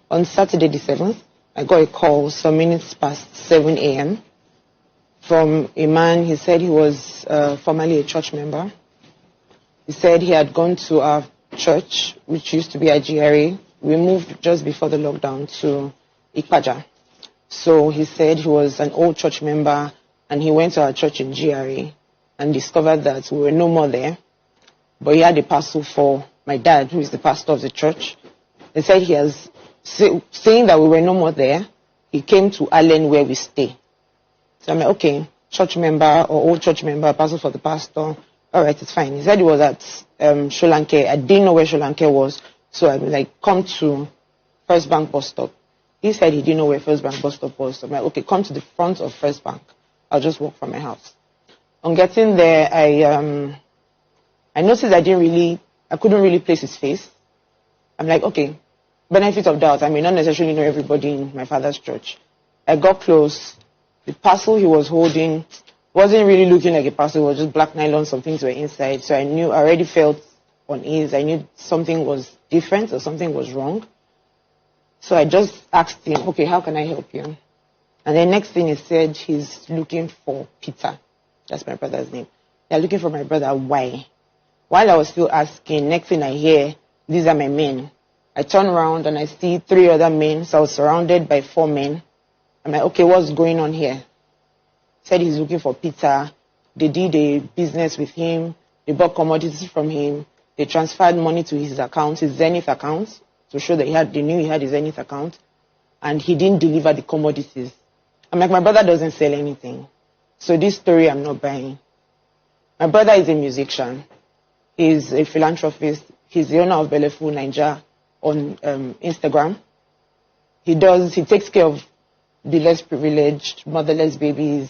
On Saturday the 7th, I got a call some minutes past 7 a.m. from a man. He said he was formerly a church member. He said he had gone to our church, which used to be a GRA. We moved just before the lockdown to Ikpaja. So he said he was an old church member, and he went to our church in GRA and discovered that we were no more there. But he had a parcel for my dad, who is the pastor of the church. He said he has, saying that we were no more there, he came to Allen where we stay. So I'm like, okay, church member or old church member, parcel for the pastor. All right, it's fine. He said he was at Sholanke. I didn't know where Sholanke was. So I'm like, come to First Bank bus stop. He said he didn't know where First Bank bus stop was. So I'm like, okay, come to the front of First Bank. I'll just walk from my house. On getting there, I noticed I couldn't really place his face. I'm like, okay, benefit of doubt. I may not necessarily know everybody in my father's church. I got close. The parcel he was holding wasn't really looking like a parcel. It was just black nylon, some things were inside. So I already felt unease. I knew something was different or something was wrong. So I just asked him, okay, how can I help you? And the next thing he said, he's looking for Peter. That's my brother's name. They're looking for my brother. Why? While I was still asking, next thing I hear, these are my men. I turn around and I see 3 other men. So I was surrounded by 4 men. I'm like, okay, what's going on here? Said he's looking for Peter. They did a business with him. They bought commodities from him. They transferred money to his account, his Zenith account, to show that they knew he had his Zenith account. And he didn't deliver the commodities. I'm like, my brother doesn't sell anything. So this story I'm not buying. My brother is a musician. He's a philanthropist. He's the owner of Belefu Nigeria on Instagram. He takes care of the less privileged, motherless babies,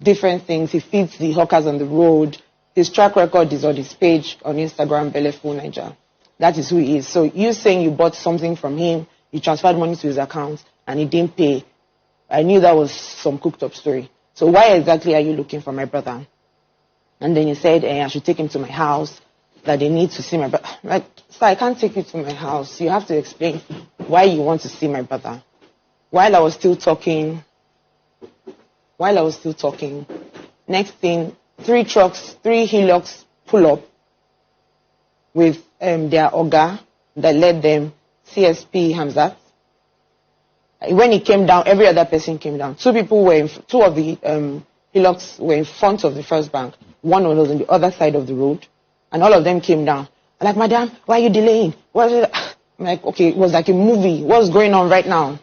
different things. He feeds the hawkers on the road. His track record is on his page on Instagram, Belefu Nigeria. That is who he is. So you saying you bought something from him, you transferred money to his account, and he didn't pay. I knew that was some cooked up story. So why exactly are you looking for my brother? And then he said, I should take him to my house, that they need to see my brother. Like, sir, I can't take you to my house. You have to explain why you want to see my brother. While I was still talking, next thing, 3 trucks, 3 hilux pull up with their Oga that led them, CSP Hamzat. When he came down, every other person came down. 2 of the hilux were in front of the First Bank. One was on the other side of the road. And all of them came down. I'm like, madam, why are you delaying? What is it? I'm like, okay, it was like a movie. What's going on right now?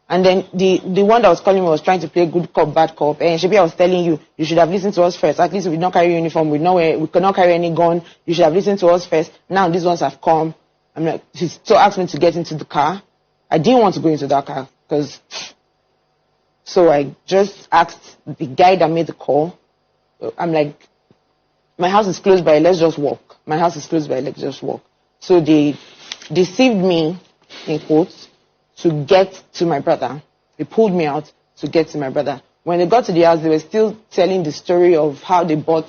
And then the one that was calling me was trying to play good cop, bad cop. And Shebi, I was telling you, you should have listened to us first. At least we did not carry uniform. We could not carry any gun. You should have listened to us first. Now these ones have come. I'm like, she still asked me to get into the car. I didn't want to go into that car so I just asked the guy that made the call. I'm like, my house is close by, let's just walk. My house is close by, let's just walk. So they deceived me, in quotes, to get to my brother. They pulled me out to get to my brother. When they got to the house, they were still telling the story of how they bought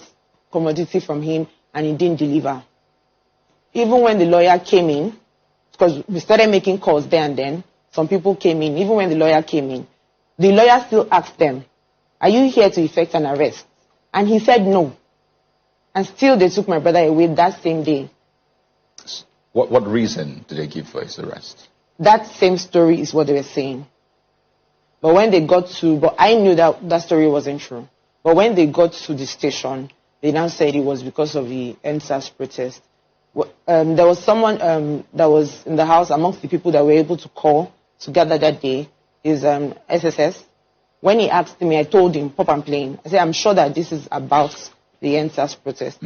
commodity from him and he didn't deliver. Even when the lawyer came in, because we started making calls there and then, some people came in. Even when the lawyer came in, the lawyer still asked them, are you here to effect an arrest? And he said no. And still they took my brother away that same day. What reason did they give for his arrest? That same story is what they were saying. But when they got to, but I knew that story wasn't true. But when they got to the station, they now said it was because of the NSAS protest. There was someone that was in the house amongst the people that were able to call together that day, is SSS. When he asked me, I told him, pop and playing. I said, I'm sure that this is about the NSAS protest.